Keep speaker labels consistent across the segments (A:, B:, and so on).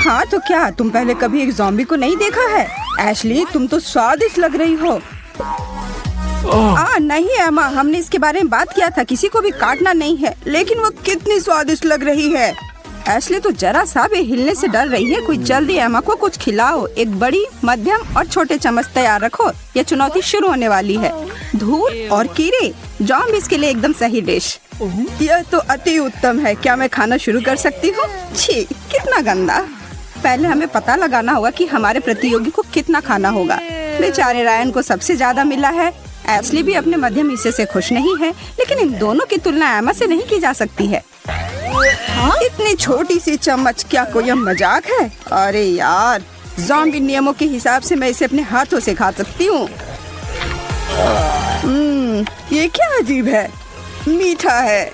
A: हाँ तो क्या तुम पहले कभी एक ज़ॉम्बी को नहीं देखा है? एशली तुम तो स्वादिष्ट लग रही हो। नहीं एमा, हमने इसके बारे में बात किया था, किसी को भी काटना नहीं है, लेकिन वो कितनी स्वादिष्ट लग रही है। एशली तो जरा सा भी हिलने से डर रही है। कोई जल्दी एमा को कुछ खिलाओ। एक बड़ी, मध्यम और छोटे चम्मच तैयार रखो, यह चुनौती शुरू होने वाली है। धूल और कीड़े, ज़ॉम्बीज़ के लिए एकदम सही डिश। यह तो अति उत्तम है। क्या मैं खाना शुरू कर सकती हूँ? छी, कितना गंदा। पहले हमें पता लगाना होगा कि हमारे प्रतियोगी को कितना खाना होगा। बेचारे रायन को सबसे ज्यादा मिला है। एशली भी अपने मध्यम हिस्से से खुश नहीं है, लेकिन इन दोनों की तुलना एमा से नहीं की जा सकती है। इतनी छोटी सी चम्मच, क्या कोई मजाक है? अरे यार, ज़ॉम्बी नियमों के हिसाब से मैं इसे अपने हाथों से खा सकती हूँ। ये क्या अजीब है, मीठा है।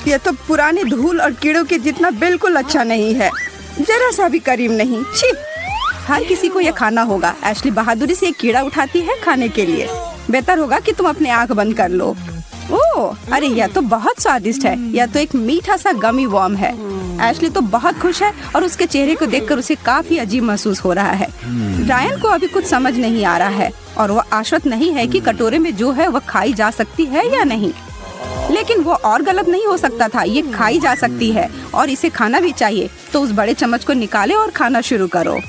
A: यह तो पुराने धूल और कीड़ों के जितना बिल्कुल अच्छा नहीं है, जरा सा भी करीब नहीं। छी, हर किसी को यह खाना होगा। एशली बहादुरी से एक कीड़ा उठाती है खाने के लिए। बेहतर होगा कि तुम अपनी आंख बंद कर लो। ओह, अरे यह तो बहुत स्वादिष्ट है। यह तो एक मीठा सा गमी वर्म है। एशली तो बहुत खुश है और उसके चेहरे को देखकर उसे काफी अजीब महसूस हो रहा है। रायन को अभी कुछ समझ नहीं आ रहा है और वह आश्वस्त नहीं है कि कटोरे में जो है वह खाई जा सकती है या नहीं। लेकिन वो और गलत नहीं हो सकता था, ये खाई जा सकती है और इसे खाना भी चाहिए। तो उस बड़े चम्मच को निकाले और खाना शुरू करो।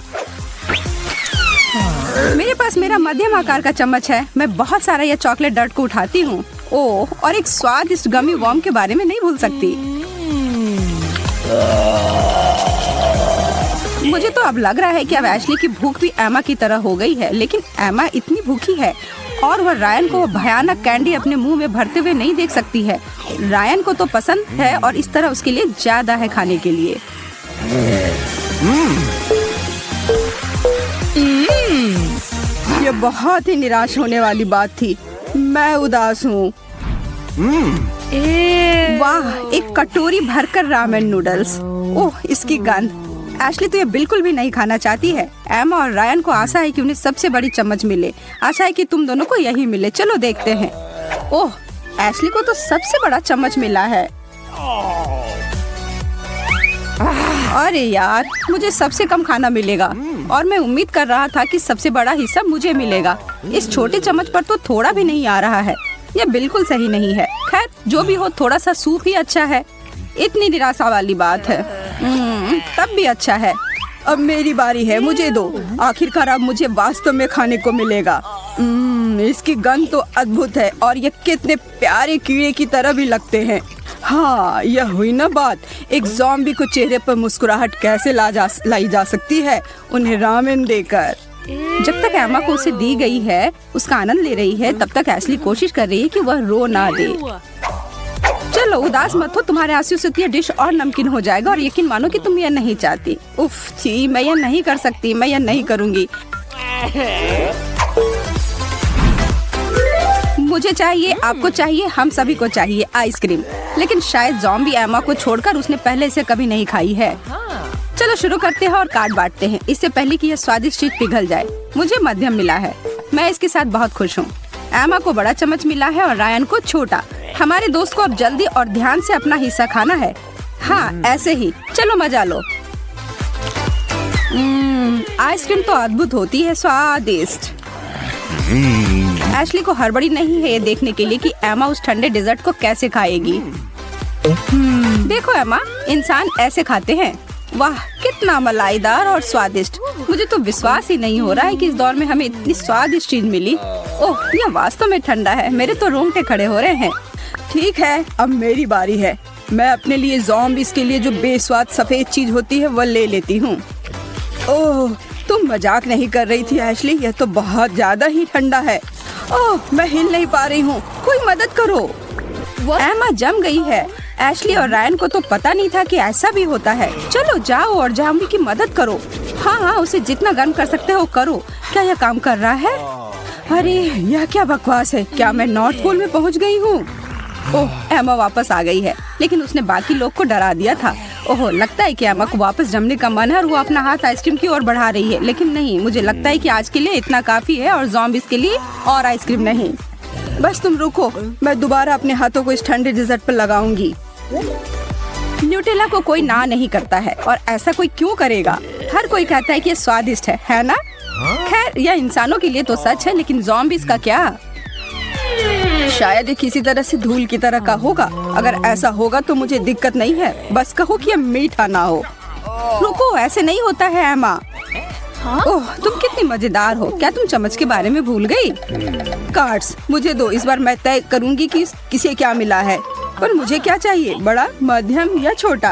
A: मेरे पास मेरा मध्यम आकार का चम्मच है। मैं बहुत सारा यह चॉकलेट डर्ट को उठाती हूँ। ओह, और एक स्वादिष्ट गमी वर्म के बारे में नहीं भूल सकती। मुझे तो अब लग रहा है कि अब एशली की भूख भी एमा की तरह हो गई है, लेकिन एमा इतनी भूखी है और वह रायन को भयानक कैंडी अपने मुंह में भरते हुए नहीं देख सकती है। रायन को तो पसंद है और इस तरह उसके लिए ज्यादा है खाने के लिए। ये बहुत ही निराश होने वाली बात थी। मैं उदास हूँ। वाह, एक कटोरी भरकर रामेन नूडल्स। ओह, इसकी गंध। एशली तो ये बिल्कुल भी नहीं खाना चाहती है। एमा और रायन को आशा है कि उन्हें सबसे बड़ी चम्मच मिले। आशा है कि तुम दोनों को यही मिले। चलो देखते हैं। ओह, एशली को तो सबसे बड़ा चम्मच मिला है। अरे यार, मुझे सबसे कम खाना मिलेगा और मैं उम्मीद कर रहा था कि सबसे बड़ा हिस्सा मुझे मिलेगा। इस छोटे चम्मच पर तो थोड़ा भी नहीं आ रहा है। यह बिल्कुल सही नहीं है। खैर, जो भी हो, थोड़ा सा सूप ही अच्छा है। इतनी निराशा वाली बात है। तब भी अच्छा है। अब मेरी बारी है, मुझे दो। आखिरकार अब मुझे वास्तव में खाने को मिलेगा। इसकी गंध तो अद्भुत है और ये कितने प्यारे कीड़े की तरह भी लगते हैं। हाँ, यह हुई ना बात। एक ज़ॉम्बी को चेहरे पर मुस्कुराहट कैसे लाई जा सकती है, उन्हें रामेन देकर। जब तक एमा को उसे दी गई है उसका आनंद ले रही है, तब तक एशली कोशिश कर रही है कि वह रो ना दे। चलो उदास मत हो, तुम्हारे आंसू से यह डिश और नमकीन हो जाएगा और यकीन मानो कि तुम यह नहीं चाहती। उफ, छी, मैं यह नहीं कर सकती, मैं यह नहीं करूँगी। मुझे चाहिए, आपको चाहिए, हम सभी को चाहिए आइसक्रीम। लेकिन शायद ज़ॉम्बी एमा को छोड़कर उसने पहले से कभी नहीं खाई है। चलो शुरू करते हैं और काट बांटते हैं, इससे पहले कि यह स्वादिष्ट चीज पिघल जाए। मुझे मध्यम मिला है, मैं इसके साथ बहुत खुश हूँ। एमा को बड़ा चम्मच मिला है और रायन को छोटा। हमारे दोस्त को अब जल्दी और ध्यान से अपना हिस्सा खाना है। हाँ, ऐसे ही। चलो मजा लो। आइसक्रीम तो अद्भुत होती है, स्वादिष्ट। एशली को हड़बड़ी नहीं है ये देखने के लिए कि एमा उस ठंडे डेजर्ट को कैसे खाएगी। देखो एमा, इंसान ऐसे खाते हैं। वाह, कितना मलाईदार और स्वादिष्ट। मुझे तो विश्वास ही नहीं हो रहा है कि इस दौर में हमें इतनी स्वादिष्ट चीज मिली। ओह, यह वास्तव में ठंडा है। मेरे तो रोंगटे खड़े हो रहे हैं। ठीक है, अब मेरी बारी है। मैं अपने लिए ज़ॉम्बीज़ के लिए जो बेस्वाद सफेद चीज होती है वह ले लेती हूँ। ओह, तुम मजाक नहीं कर रही थी एशली, यह तो बहुत ज्यादा ही ठंडा है। ओह, मैं हिल नहीं पा रही हूँ, कोई मदद करो। एमा जम गई है। एशली और रायन को तो पता नहीं था कि ऐसा भी होता है। चलो जाओ और ज़ॉम्बी की मदद करो। हाँ हाँ, उसे जितना गर्म कर सकते हो करो। क्या यह काम कर रहा है? अरे यह क्या बकवास है, क्या मैं नॉर्थ पोल में पहुँच गई हूँ? ओह, एमा वापस आ गई है, लेकिन उसने बाकी लोग को डरा दिया था। ओह, लगता है कि एमा को वापस जमने का मन है और वो अपना हाथ आइसक्रीम की ओर बढ़ा रही है। लेकिन नहीं, मुझे लगता है कि आज के लिए इतना काफी है और ज़ॉम्बीज़ के लिए और आइसक्रीम नहीं। बस तुम रुको, मैं दोबारा अपने हाथों को इस ठंडे डेजर्ट पर लगाऊंगी। न्यूटेला को कोई ना नहीं करता है और ऐसा कोई क्यों करेगा? हर कोई कहता है कि ये स्वादिष्ट है ना? खैर यह इंसानों के लिए तो सच है, लेकिन ज़ॉम्बीज़ का क्या? शायद ये किसी तरह से धूल की तरह का होगा। अगर ऐसा होगा तो मुझे दिक्कत नहीं है, बस कहो कि ये मीठा ना हो। रुको, ऐसे नहीं होता है एमा। ओह, तुम कितनी मजेदार हो। क्या तुम चम्मच के बारे में भूल गई? कार्ड्स मुझे दो, इस बार मैं तय करूंगी कि किसे क्या मिला है। पर मुझे क्या चाहिए, बड़ा, मध्यम या छोटा?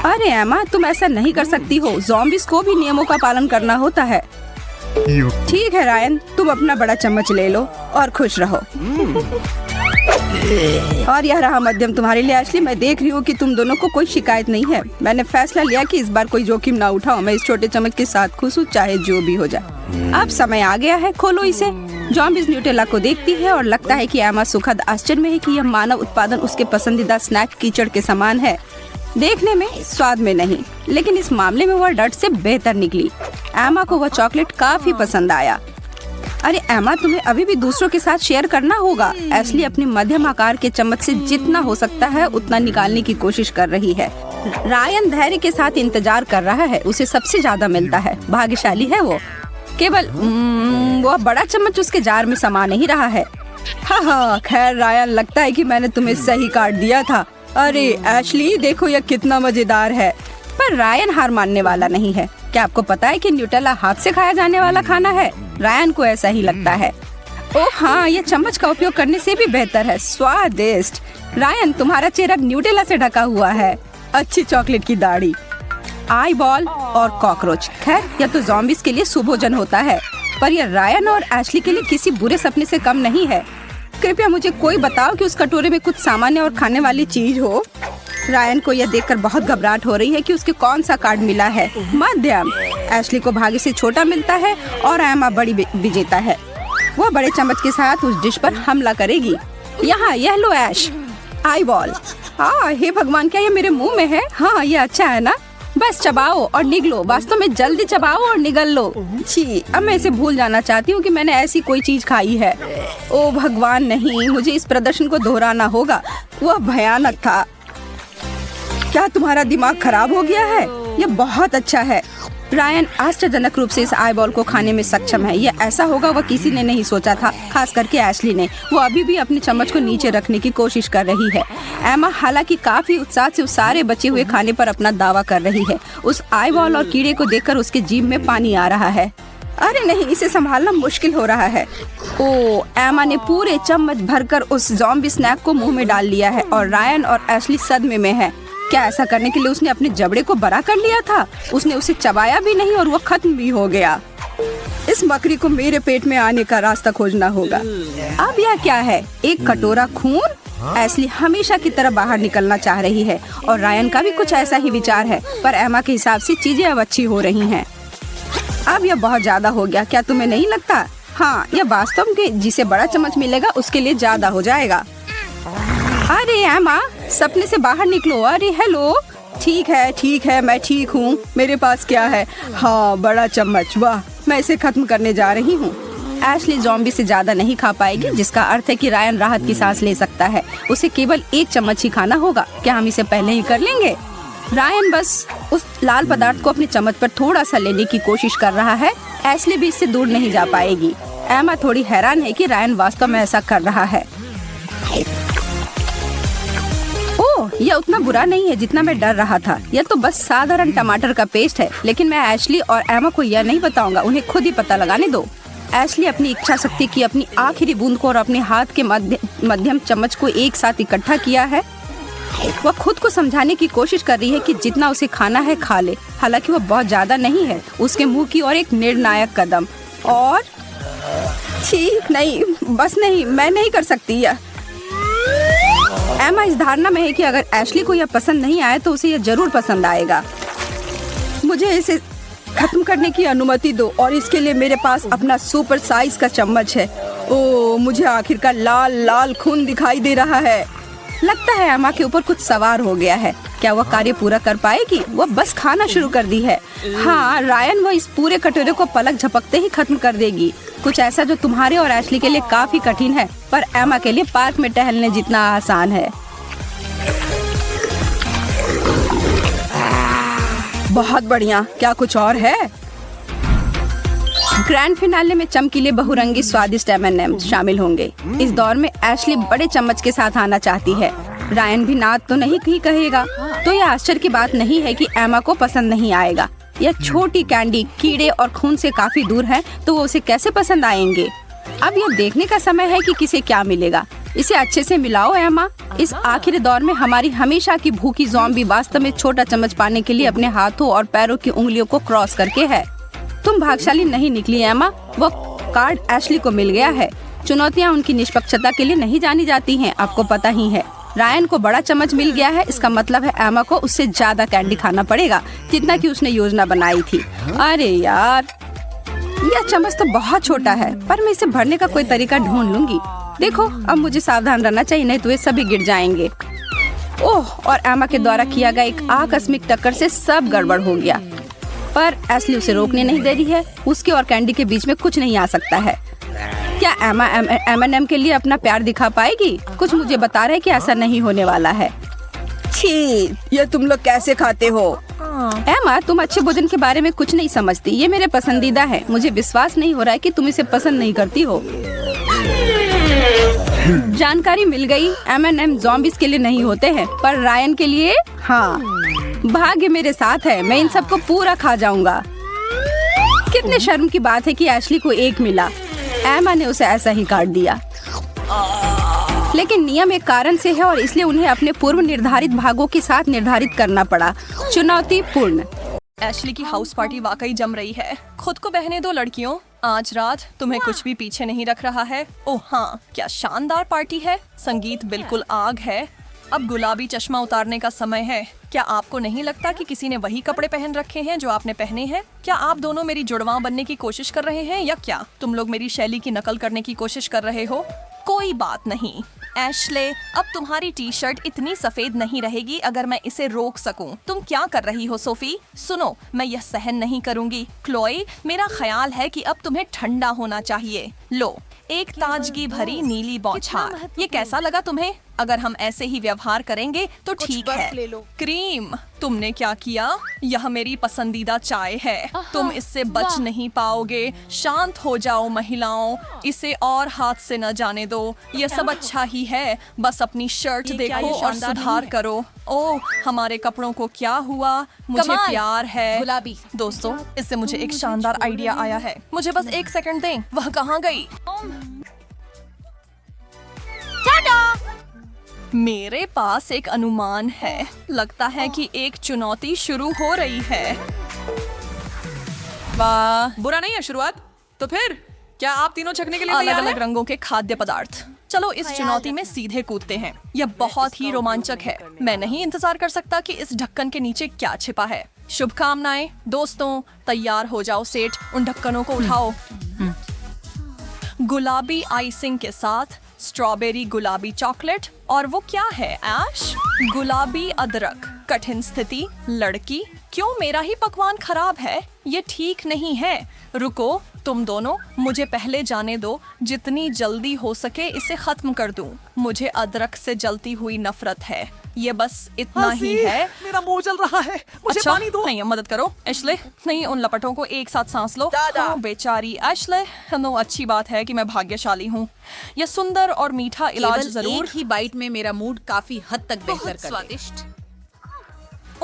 A: अरे एमा, तुम ऐसा नहीं कर सकती हो। ज़ॉम्बीज़ को भी नियमों का पालन करना होता है। ठीक है रायन, तुम अपना बड़ा चम्मच ले लो और खुश रहो। और यह रहा मध्यम तुम्हारे लिए एशली। मैं देख रही हूँ कि तुम दोनों को कोई शिकायत नहीं है। मैंने फैसला लिया कि इस बार कोई जोखिम ना उठाऊं। मैं इस छोटे चम्मच के साथ खुश हूँ, चाहे जो भी हो जाए। अब समय आ गया है, खोलो इसे। ज़ॉम्बीज़ न्यूटेला को देखती है और लगता है कि एमा सुखद आश्चर्य में है कि यह मानव उत्पादन उसके पसंदीदा स्नैक कीचड़ के समान है। देखने में, स्वाद में नहीं, लेकिन इस मामले में वह डट से बेहतर निकली। एमा को वह चॉकलेट काफी पसंद आया। अरे एमा, तुम्हें अभी भी दूसरों के साथ शेयर करना होगा। एशली अपनी मध्यम आकार के चम्मच से जितना हो सकता है उतना निकालने की कोशिश कर रही है। रायन धैर्य के साथ इंतजार कर रहा है। उसे सबसे ज्यादा मिलता है। भाग्यशाली है वो। केवल वह बड़ा चम्मच उसके जार में समा नहीं रहा है। हाँ, खैर रायन, लगता है कि मैंने तुम्हें सही काट दिया था। अरे एशली, देखो यह कितना मजेदार है। पर रायन हार मानने वाला नहीं है। क्या आपको पता है कि न्यूटेला हाथ से खाया जाने वाला खाना है? रायन को ऐसा ही लगता है। ओह हाँ, यह चम्मच का उपयोग करने से भी बेहतर है। स्वादिष्ट। रायन, तुम्हारा चेहरा न्यूटेला से ढका हुआ है। अच्छी चॉकलेट की दाढ़ी, आई बॉल और कॉकरोच। खैर यह तो ज़ॉम्बीज़ के लिए सुभोजन होता है, पर यह रायन और एशली के लिए किसी बुरे सपने से कम नहीं है। कृपया मुझे कोई बताओ कि उस कटोरे में कुछ सामान्य और खाने वाली चीज हो। रायन को यह देखकर बहुत घबराहट हो रही है कि उसके कौन सा कार्ड मिला है। मध्यम। एशली को भाग्य से छोटा मिलता है और एमा बड़ी विजेता है। वह बड़े चम्मच के साथ उस डिश पर हमला करेगी। यहाँ, यह लो ऐश, आई बॉल। हाँ, हे भगवान, क्या ये मेरे मुंह में है? हाँ, ये अच्छा है ना? बस चबाओ और निगलो। वास्तव में जल्दी चबाओ और निगल लो। छी, अब मैं इसे भूल जाना चाहती हूँ कि मैंने ऐसी कोई चीज खाई है। ओ भगवान, नहीं, मुझे इस प्रदर्शन को दोहराना होगा। वह भयानक था। क्या तुम्हारा दिमाग खराब हो गया है? यह बहुत अच्छा है। रायन आश्चर्यजनक रूप से इस आई बॉल को खाने में सक्षम है। यह ऐसा होगा वह किसी ने नहीं सोचा था, खास करके एशली ने। वो अभी भी अपने चम्मच को नीचे रखने की कोशिश कर रही है। एमा हालांकि काफी उत्साह से उस सारे बचे हुए खाने पर अपना दावा कर रही है। उस आई बॉल और कीड़े को देखकर उसके जीभ में पानी आ रहा है। अरे नहीं, इसे संभालना मुश्किल हो रहा है। ओ, एमा ने पूरे चम्मच भरकर उस ज़ॉम्बी स्नैक को मुंह में डाल लिया है और रायन और एशली सदमे में है। क्या ऐसा करने के लिए उसने अपने जबड़े को बड़ा कर लिया था? उसने उसे चबाया भी नहीं और वो खत्म भी हो गया। इस मकड़ी को मेरे पेट में आने का रास्ता खोजना होगा। अब यह क्या है? एक कटोरा खून? एशली हमेशा की तरह बाहर निकलना चाह रही है और रायन का भी कुछ ऐसा ही विचार है, पर एमा के हिसाब से चीजें अब अच्छी हो रही हैं। अब यह बहुत ज्यादा हो गया, क्या तुम्हें नहीं लगता? हाँ, यह वास्तव में जिसे बड़ा चम्मच मिलेगा उसके लिए ज्यादा हो जाएगा। अरे एमा, सपने से बाहर निकलो। अरे हेलो। ठीक है, मैं ठीक हूँ। मेरे पास क्या है? हाँ, बड़ा चम्मच। वाह, मैं इसे खत्म करने जा रही हूँ। एशली ज़ॉम्बी से ज्यादा नहीं खा पाएगी, जिसका अर्थ है कि रायन राहत की सांस ले सकता है। उसे केवल एक चम्मच ही खाना होगा। क्या हम इसे पहले ही कर लेंगे? रायन बस उस लाल पदार्थ को अपने चम्मच पर थोड़ा सा लेने की कोशिश कर रहा है। एशली भी इससे दूर नहीं जा पाएगी। एमा थोड़ी हैरान है कि रायन वास्तव में ऐसा कर रहा है। यह उतना बुरा नहीं है जितना मैं डर रहा था। यह तो बस साधारण टमाटर का पेस्ट है, लेकिन मैं एशली और एमा को यह नहीं बताऊंगा। उन्हें खुद ही पता लगाने दो। एशली अपनी इच्छा शक्ति की अपनी आखिरी बूंद को और अपने हाथ के मध्यम चम्मच को एक साथ इकट्ठा किया है। वह खुद को समझाने की कोशिश कर रही है कि जितना उसे खाना है खा ले। हालांकि वह बहुत ज्यादा नहीं है। उसके मुंह की ओर एक निर्णायक कदम। और ठीक नहीं, बस नहीं, मैं नहीं कर सकती यह। एमा इस धारणा में है कि अगर एशली को यह पसंद नहीं आए तो उसे यह जरूर पसंद आएगा। मुझे इसे खत्म करने की अनुमति दो और इसके लिए मेरे पास अपना सुपर साइज का चम्मच है। ओह, मुझे आखिरकार लाल लाल खून दिखाई दे रहा है। लगता है एमा के ऊपर कुछ सवार हो गया है। क्या वह कार्य पूरा कर पाएगी? वह बस खाना शुरू कर दी है। हाँ रायन, वह इस पूरे कटोरे को पलक झपकते ही खत्म कर देगी। कुछ ऐसा जो तुम्हारे और एशली के लिए काफी कठिन है, पर एमा के लिए पार्क में टहलने जितना आसान है। बहुत बढ़िया। क्या कुछ और है? ग्रैंड फिनाले में चमकीले बहुरंगी स्वादिष्ट M&M शामिल होंगे। इस दौर में एशली बड़े चम्मच के साथ आना चाहती है। रायन भी ना तो नहीं ही कहेगा, तो यह आश्चर्य की बात नहीं है कि एमा को पसंद नहीं आएगा। यह छोटी कैंडी कीड़े और खून से काफी दूर है, तो वो उसे कैसे पसंद आएंगे? अब यह देखने का समय है कि किसे क्या मिलेगा। इसे अच्छे से मिलाओ एमा। इस आखिरी दौर में हमारी हमेशा की भूखी ज़ॉम्बी वास्तव में छोटा चम्मच पाने के लिए अपने हाथों और पैरों की उंगलियों को क्रॉस करके है। तुम भाग्यशाली नहीं निकली एमा। वो कार्ड एशली को मिल गया है। चुनौतियाँ उनकी निष्पक्षता के लिए नहीं जानी जाती हैं, आपको पता ही है। रायन को बड़ा चम्मच मिल गया है, इसका मतलब है एमा को उससे ज्यादा कैंडी खाना पड़ेगा जितना कि उसने योजना बनाई थी। अरे यार, यह चम्मच तो बहुत छोटा है, पर मैं इसे भरने का कोई तरीका ढूंढ लूंगी। देखो, अब मुझे सावधान रहना चाहिए, नहीं तो वे सभी गिर जाएंगे। ओह, और एमा के द्वारा किया गया एक आकस्मिक टक्कर से सब गड़बड़ हो गया। पर एशली उसे रोकने नहीं दे रही है। उसके और कैंडी के बीच में कुछ नहीं आ सकता है। क्या एमा M&M के लिए अपना प्यार दिखा पाएगी? कुछ मुझे बता रहे कि ऐसा नहीं होने वाला है। छी, ये तुम लोग कैसे खाते हो? एमा, तुम अच्छे भोजन के बारे में कुछ नहीं समझती। ये मेरे पसंदीदा है। मुझे विश्वास नहीं हो रहा है कि तुम इसे पसंद नहीं करती हो। जानकारी मिल गई। M&M ज़ॉम्बीज़ के लिए नहीं होते हैं, पर रायन के लिए हाँ। भाग्य मेरे साथ है, मैं इन सबको पूरा खा जाऊंगा। कितने शर्म की बात है कि एशली को एक मिला। एमा ने उसे ऐसा ही काट दिया, लेकिन नियम एक कारण से है और इसलिए उन्हें अपने पूर्व निर्धारित भागों के साथ निर्धारित करना पड़ा। चुनौतीपूर्ण।
B: एशली की हाउस पार्टी वाकई जम रही है। खुद को बहने दो लड़कियों, आज रात तुम्हें कुछ भी पीछे नहीं रख रहा है। ओह हाँ, क्या शानदार पार्टी है। संगीत बिल्कुल आग है। अब गुलाबी चश्मा उतारने का समय है। क्या आपको नहीं लगता कि किसी ने वही कपड़े पहन रखे हैं जो आपने पहने हैं? क्या आप दोनों मेरी जुड़वा बनने की कोशिश कर रहे हैं, या क्या तुम लोग मेरी शैली की नकल करने की कोशिश कर रहे हो? कोई बात नहीं एशले, अब तुम्हारी टी शर्ट इतनी सफेद नहीं रहेगी अगर मैं इसे रोक सकूं। तुम क्या कर रही हो सोफी? सुनो, मैं यह सहन नहीं करूंगी। क्लोई, मेरा ख्याल है कि अब तुम्हें ठंडा होना चाहिए। लो, एक ताजगी भरी नीली बौछार। ये कैसा लगा तुम्हें? अगर हम ऐसे ही व्यवहार करेंगे तो ठीक है। क्रीम, तुमने क्या किया? यह मेरी पसंदीदा चाय है। तुम इससे बच नहीं पाओगे। शांत हो जाओ महिलाओं, इसे और हाथ से न जाने दो। यह सब अच्छा ही है, बस अपनी शर्ट देखो और सुधार करो। ओह, हमारे कपड़ों को क्या हुआ? मुझे प्यार है। गुलाबी दोस्तों, इससे मुझे एक शानदार आइडिया आया है। मुझे बस एक सेकंड दें। वह कहाँ गई? मेरे पास एक अनुमान है। लगता है कि एक चुनौती शुरू हो रही है। वाह,
C: बुरा नहीं है शुरुआत। तो फिर क्या आप तीनों छकने के लिए
B: अलग
C: तैयार
B: अलग
C: हैं?
B: रंगों के खाद्य पदार्थ। चलो इस चुनौती में सीधे कूदते हैं। यह बहुत ही रोमांचक है। मैं नहीं इंतजार कर सकता कि इस ढक्कन के नीचे क्या छिपा है। शुभकामनाएं दोस्तों, तैयार हो जाओ सेठ, उन ढक्कनों को उठाओ। गुलाबी आइसिंग के साथ स्ट्रॉबेरी गुलाबी चॉकलेट, और वो क्या है ऐश? गुलाबी अदरक। कठिन स्थिति, लड़की, क्यों मेरा ही पकवान खराब है? ये ठीक नहीं है। रुको, तुम दोनों, मुझे पहले जाने दो। जितनी जल्दी हो सके इसे खत्म कर दूं। मुझे अदरक से जलती हुई नफरत है। ये बस इतना ही है।
C: मेरा मुंह जल रहा है, मुझे
B: अच्छा,
C: पानी दो।
B: नहीं, मदद करो एशले। नहीं, उन लपटों को एक साथ सांस लो। ओह, बेचारी एशले। नो, अच्छी बात है कि मैं भाग्यशाली हूँ। यह सुंदर और मीठा इलाज
D: केवल
B: जरूर।
D: एक ही बाइट में मेरा मूड काफी हद तक बेहतर कर
B: स्वादिष्ट।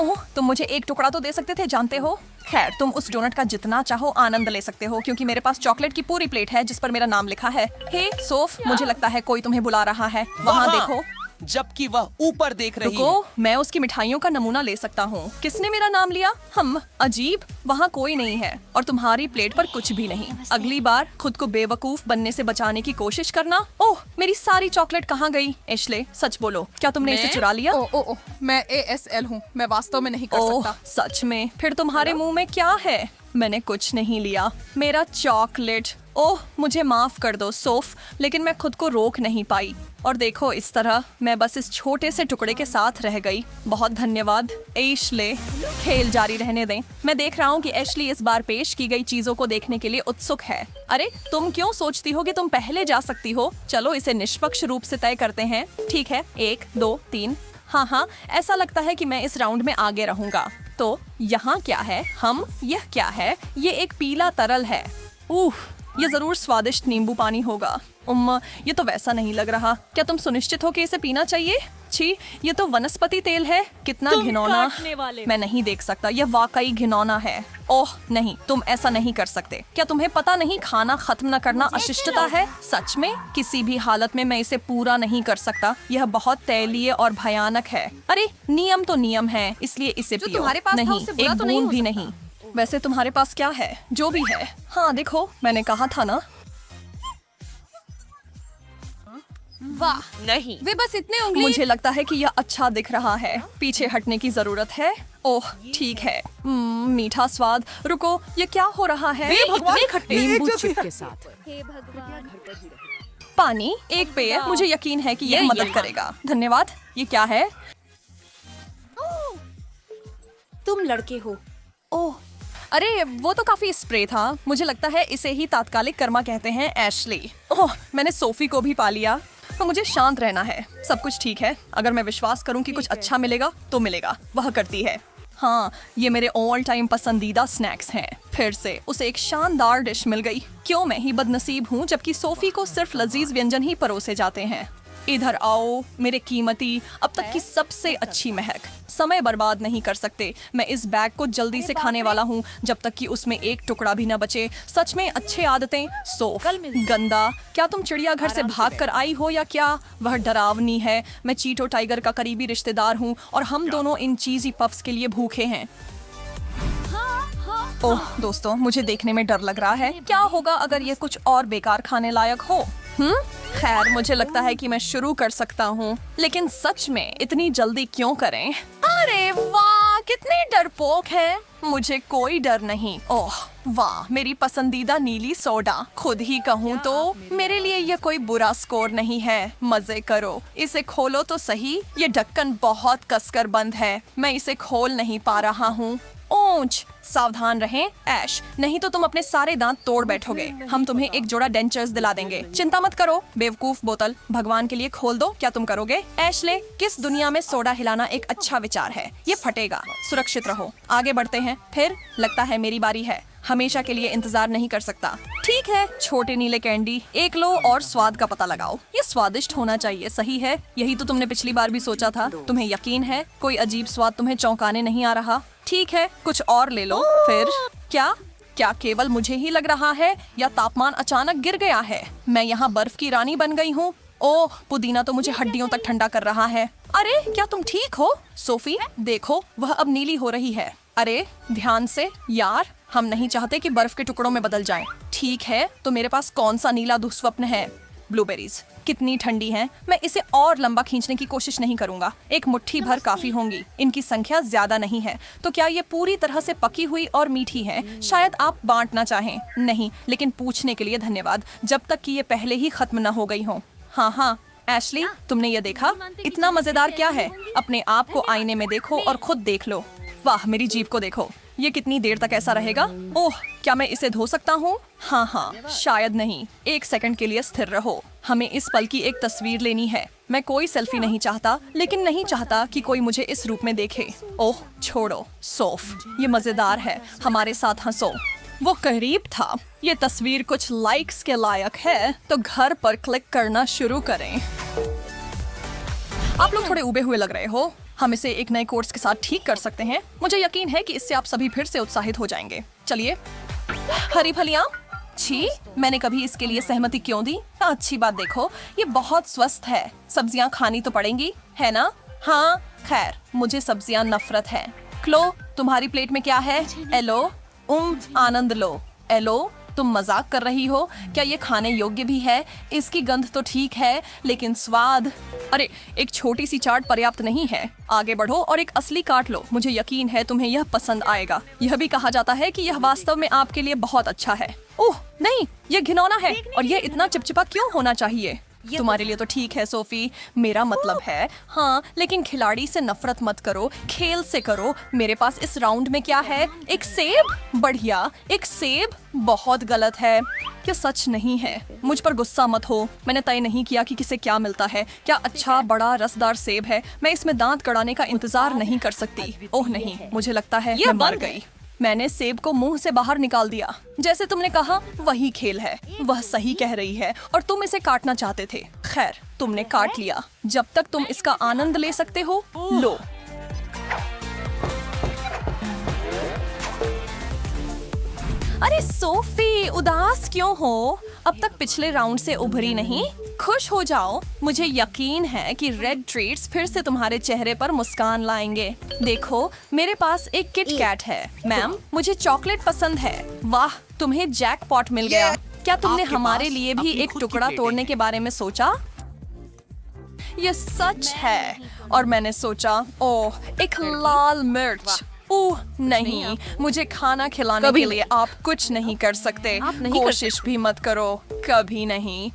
B: ओह, तुम मुझे एक टुकड़ा तो दे सकते थे, जानते हो। खैर, तुम उस डोनट का जितना चाहो आनंद ले सकते हो, क्योंकि मेरे पास चॉकलेट की पूरी प्लेट है जिस पर मेरा नाम लिखा है। हे सोफ, मुझे लगता है कोई तुम्हें बुला रहा है। वहाँ देखो।
C: जबकि वह ऊपर देख रही है।
B: रुको, मैं उसकी मिठाइयों का नमूना ले सकता हूँ। किसने मेरा नाम लिया? हम। अजीब, वहाँ कोई नहीं है और तुम्हारी प्लेट पर कुछ भी नहीं। अगली बार खुद को बेवकूफ बनने से बचाने की कोशिश करना। ओह, मेरी सारी चॉकलेट कहाँ गई? एशले, सच बोलो, क्या तुमने इसे चुरा लिया?
E: ओह, मैं ASL हूँ। मैं वास्तव में नहीं कर
B: ओह,
E: सकता।
B: सच में? फिर तुम्हारे मुंह में क्या है? मैंने कुछ नहीं लिया। मेरा चॉकलेट। ओह, मुझे माफ कर दो सोफ, लेकिन मैं खुद को रोक नहीं पाई। और देखो, इस तरह मैं बस इस छोटे से टुकड़े के साथ रह गई। बहुत धन्यवाद एशले। खेल जारी रहने दें। मैं देख रहा हूँ कि एशली इस बार पेश की गई चीजों को देखने के लिए उत्सुक है। अरे, तुम क्यों सोचती हो कि तुम पहले जा सकती हो? चलो इसे निष्पक्ष रूप से तय करते हैं। ठीक है, 1 2 3। हाँ, ऐसा लगता है कि मैं इस राउंड में आगे रहूंगा। तो यहाँ क्या है? यह क्या है? ये एक पीला तरल है। ये जरूर स्वादिष्ट नींबू पानी होगा। ये तो वैसा नहीं लग रहा। क्या तुम सुनिश्चित हो कि इसे पीना चाहिए? छी, ये तो वनस्पति तेल है। कितना घिनौना। मैं नहीं देख सकता, यह वाकई घिनौना है। ओह नहीं, तुम ऐसा नहीं कर सकते। क्या तुम्हें पता नहीं खाना खत्म न करना अशिष्टता है? सच में किसी भी हालत में मैं इसे पूरा नहीं कर सकता। यह बहुत तैलीय और भयानक है। अरे नियम तो नियम है, इसलिए इसे पियो।
D: तुम्हारे पास था,
B: नहीं,
D: उससे बुरा
B: एक
D: तो नहीं
B: बूंद
D: हो
B: भी
D: सकता।
B: नहीं। वैसे तुम्हारे पास क्या है? जो भी है। हाँ देखो, मैंने कहा था ना।
D: वाह
C: नहीं।
D: वे बस इतने उंगली।
B: मुझे लगता है कि यह अच्छा दिख रहा है। पीछे हटने की जरूरत है। ओह ठीक है। मीठा स्वाद। रुको, ये क्या हो रहा है?
C: भगवान,
B: नींबू
C: एक जैसी
B: चिप के साथ पानी, एक पेय। मुझे यकीन है कि यह मदद करेगा। धन्यवाद। ये क्या है?
D: तुम लड़के हो।
B: ओह अरे वो तो काफी स्प्रे था। मुझे लगता है इसे ही तात्कालिक कर्मा कहते हैं। एशली। ओह मैंने सोफी को भी पा लिया। तो मुझे शांत रहना है। सब कुछ ठीक है। अगर मैं विश्वास करूं कि कुछ अच्छा मिलेगा तो मिलेगा। वह करती है। हाँ, ये मेरे ऑल टाइम पसंदीदा स्नैक्स हैं। फिर से उसे एक शानदार डिश मिल गई। क्यों मैं ही बदनसीब हूँ जबकि सोफी को सिर्फ लजीज व्यंजन ही परोसे जाते हैं। इधर आओ मेरे कीमती, अब तक की सबसे अच्छी महक। समय बर्बाद नहीं कर सकते। मैं इस बैग को जल्दी से खाने वाला हूँ जब तक कि उसमें एक टुकड़ा भी न बचे। सच में अच्छे आदतें। सोफ गंदा। क्या तुम चिड़ियाघर से भाग कर आई हो या क्या? वह डरावनी है। मैं चीटो टाइगर का करीबी रिश्तेदार हूँ और हम दोनों इन चीजी पफ्स के लिए भूखे हैं। ओह दोस्तों, मुझे देखने में डर लग रहा है। क्या होगा अगर ये कुछ और बेकार खाने लायक हो? खैर, मुझे लगता है कि मैं शुरू कर सकता हूँ, लेकिन सच में इतनी जल्दी क्यों करें? अरे वाह, कितने डरपोक हैं। मुझे कोई डर नहीं। ओह वाह, मेरी पसंदीदा नीली सोडा। खुद ही कहूँ तो मेरे लिए यह कोई बुरा स्कोर नहीं है। मजे करो। इसे खोलो तो सही। ये ढक्कन बहुत कसकर बंद है। मैं इसे खोल नहीं पा रहा हूँ। ओंच, सावधान रहें ऐश, नहीं तो तुम अपने सारे दांत तोड़ बैठोगे। हम तुम्हें एक जोड़ा डेंचर्स दिला देंगे। चिंता मत करो बेवकूफ बोतल। भगवान के लिए खोल दो। क्या तुम करोगे? ऐशले, किस दुनिया में सोडा हिलाना एक अच्छा विचार है? ये फटेगा। सुरक्षित रहो। आगे बढ़ते हैं। फिर लगता है मेरी बारी है। हमेशा के लिए इंतजार नहीं कर सकता। ठीक है, छोटे नीले कैंडी एक लो और स्वाद का पता लगाओ। ये स्वादिष्ट होना चाहिए, सही है। यही तो तुमने पिछली बार भी सोचा था। तुम्हें यकीन है कोई अजीब स्वाद तुम्हें चौंकाने नहीं आ रहा? ठीक है, कुछ और ले लो। फिर क्या केवल मुझे ही लग रहा है या तापमान अचानक गिर गया है? मैं यहाँ बर्फ की रानी बन गई हूँ। ओह, पुदीना तो मुझे हड्डियों तक ठंडा कर रहा है। अरे क्या तुम ठीक हो? सोफी देखो, वह अब नीली हो रही है। अरे ध्यान से यार, हम नहीं चाहते कि बर्फ के टुकड़ों में बदल जाएं। ठीक है, तो मेरे पास कौन सा नीला दुस्वप्न है? ब्लूबेरीज कितनी ठंडी हैं। मैं इसे और लंबा खींचने की कोशिश नहीं करूंगा। एक मुट्ठी भर काफी होंगी। इनकी संख्या ज्यादा नहीं है। तो क्या ये पूरी तरह से पकी हुई और मीठी है? शायद आप बांटना चाहें। नहीं, लेकिन पूछने के लिए धन्यवाद, जब तक कि ये पहले ही खत्म न हो गई हो। हाँ, एशली, तुमने ये देखा? इतना मजेदार क्या है? अपने आप को आईने में देखो और खुद देख लो। वाह, मेरी जीभ को देखो। ये कितनी देर तक ऐसा रहेगा? ओह, क्या मैं इसे धो सकता हूँ? हाँ, शायद नहीं। एक सेकंड के लिए स्थिर रहो। हमें इस पल की एक तस्वीर लेनी है। मैं कोई सेल्फी नहीं चाहता, लेकिन नहीं चाहता कि कोई मुझे इस रूप में देखे। ओह छोड़ो सोफ, ये मजेदार है। हमारे साथ हंसो। वो करीब था। ये तस्वीर कुछ लाइक्स के लायक है, तो घर पर क्लिक करना शुरू करें। आप लोग थोड़े उबे हुए लग रहे हो। हम इसे एक नए कोर्स के साथ ठीक कर सकते हैं। मुझे यकीन है कि इससे आप सभी फिर से उत्साहित हो जाएंगे। चलिए। हरी फलियां। छी, मैंने कभी इसके लिए सहमति क्यों दी? अच्छी बात देखो, ये बहुत स्वस्थ है। सब्जियां खानी तो पड़ेंगी, है ना? हाँ, खैर मुझे सब्जियां नफरत है। क्लो, तुम्हारी प्लेट में क्या है? एलो, आनंद लो। एलो, तुम मजाक कर रही हो? क्या ये खाने योग्य भी है? इसकी गंध तो ठीक है, लेकिन स्वाद। अरे, एक छोटी सी चाट पर्याप्त नहीं है। आगे बढ़ो और एक असली काट लो। मुझे यकीन है तुम्हें यह पसंद आएगा। यह भी कहा जाता है कि यह वास्तव में आपके लिए बहुत अच्छा है। ओह नहीं, यह घिनौना है। और यह इतना चिपचिपा क्यों होना चाहिए? तुम्हारे लिए तो ठीक है सोफी, मेरा मतलब है हाँ, लेकिन खिलाड़ी से नफरत मत करो, खेल से करो। मेरे पास इस राउंड में क्या है? एक सेब? बढ़िया, एक सेब बहुत गलत है। क्या सच नहीं है? मुझ पर गुस्सा मत हो, मैंने तय नहीं किया कि किसे क्या मिलता है। क्या अच्छा बड़ा रसदार सेब है? मैं इसमें दांत गड़ाने का इंतजार नहीं कर सकती। ओह नहीं, मुझे लगता है मैं मर गई। मैंने सेब को मुंह से बाहर निकाल दिया। जैसे तुमने कहा वही खेल है, वह सही कह रही है और तुम इसे काटना चाहते थे। खैर, तुमने काट लिया। जब तक तुम इसका आनंद ले सकते हो, लो। अरे सोफी, उदास क्यों हो? अब तक पिछले राउंड से उभरी नहीं। खुश हो जाओ, मुझे यकीन है कि रेड ट्रीट्स फिर से तुम्हारे चेहरे पर मुस्कान लाएंगे। देखो, मेरे पास एक किट कैट है। मैम, मुझे चॉकलेट पसंद है। वाह, तुम्हें जैकपॉट मिल गया। क्या तुमने हमारे लिए भी एक टुकड़ा तोड़ने के बारे में सोचा? ये सच है। और मैंने सोचा, ओह, एक लाल मिर्च। ओह नहीं, मुझे खाना खिलाने के लिए आप कुछ नहीं कर सकते। कोशिश भी मत करो, कभी नहीं।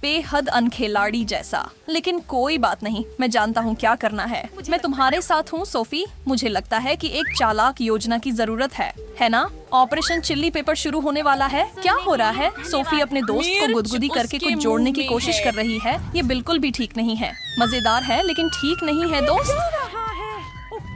B: बेहद अनखिलाड़ी जैसा, लेकिन कोई बात नहीं, मैं जानता हूँ क्या करना है। मैं तुम्हारे साथ हूँ सोफी। मुझे लगता है कि एक चालाक योजना की जरूरत है ना? ऑपरेशन चिल्ली पेपर शुरू होने वाला है। क्या हो रहा है? सोफी अपने दोस्त को गुदगुदी करके कुछ जोड़ने की कोशिश कर रही है। ये बिल्कुल भी ठीक नहीं है। मजेदार है लेकिन ठीक नहीं है दोस्त।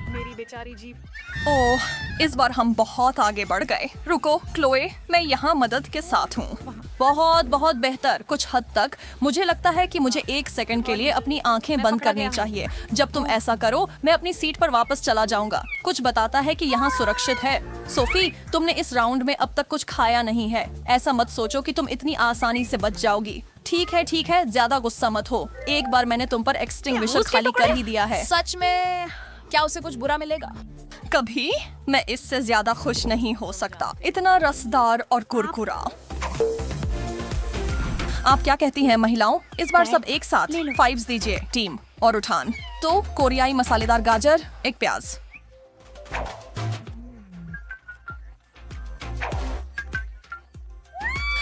C: मेरी बेचारी जीप।
B: ओह, इस बार हम बहुत आगे बढ़ गए। रुको क्लोए, मैं यहाँ मदद के साथ हूँ। बहुत बहुत बेहतर। कुछ हद तक मुझे लगता है कि मुझे 1 सेकंड के लिए अपनी आंखें बंद करनी चाहिए। जब तुम ऐसा करो, मैं अपनी सीट पर वापस चला जाऊंगा। कुछ बताता है कि यहाँ सुरक्षित है। सोफी, तुमने इस राउंड में अब तक कुछ खाया नहीं है। ऐसा मत सोचो कि तुम इतनी आसानी से बच जाओगी। ठीक है, ज्यादा गुस्सा मत हो। एक बार मैंने तुम पर एक्सटिंग्विशर खाली कर ही दिया है।
D: सच में क्या उसे कुछ बुरा मिलेगा?
B: कभी मैं इससे ज्यादा खुश नहीं हो सकता। इतना रसदार और कुरकुरा। आप क्या कहती हैं महिलाओं? इस बार सब एक साथ 5 दीजिए टीम। और उठान। तो कोरियाई मसालेदार गाजर, एक प्याज।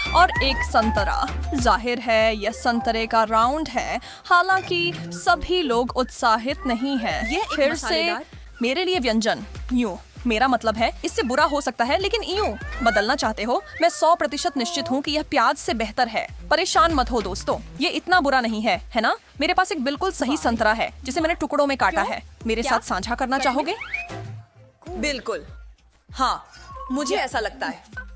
B: और एक संतरा। जाहिर है यह संतरे का राउंड है, हालांकि सभी लोग उत्साहित नहीं हैं।
D: ये एक
B: फिर से मेरे लिए व्यंजन। यूं, मेरा मतलब है इससे बुरा हो सकता है, लेकिन यूं बदलना चाहते हो? मैं 100% निश्चित हूँ कि यह प्याज से बेहतर है। परेशान मत हो दोस्तों, ये इतना बुरा नहीं है ना? मेरे पास एक बिल्कुल सही संतरा है जिसे मैंने टुकड़ों में काटा है। मेरे साथ साझा करना चाहोगे?
F: बिल्कुल हाँ, मुझे ऐसा लगता है।